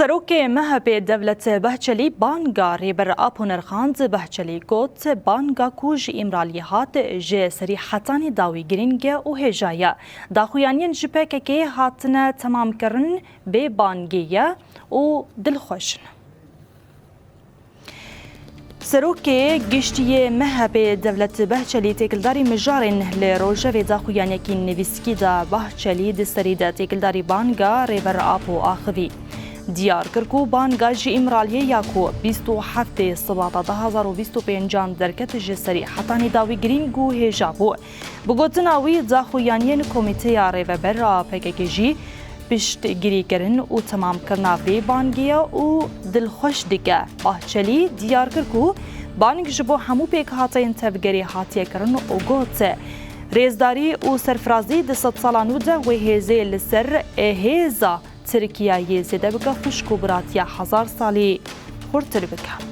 سروک مهب دولت بهچلی بانگا ریبر آپونرخانز بهچلی گوت بانگا کوج امرالیات جه سری حتانی داوی گرینگ و هجایا داخویانین جپک که هاتنه تمام کرن به بانگیه و دلخوشن. سروک گشتی مهب دولت بهچلی تکلداری مجارن لروجه داخویانی که نویسکی دا بهچلی دستری تکلداری بانگا ریبر آپو آخوی. دیار کرکو بانگاج امرالیه یاکو 27 سبات 2025 درکت جسری حتانی داوی گرینگو هجابو بگوتناوی داخویانین کمیته ریوبر پککجی پشتگیری کرن و تمام کرناوی بانگیه و دلخوش دیگه بهچلی دیار کرکو بانگ جبو همو پیک هاتین تفگری هاتیه کرن و گوت ریزداری و سرفرازی دست سالانو ده و هزه لسر هزا ترکیه زده بگه خوشکو براتیا 1000 سالی خورتر بکن.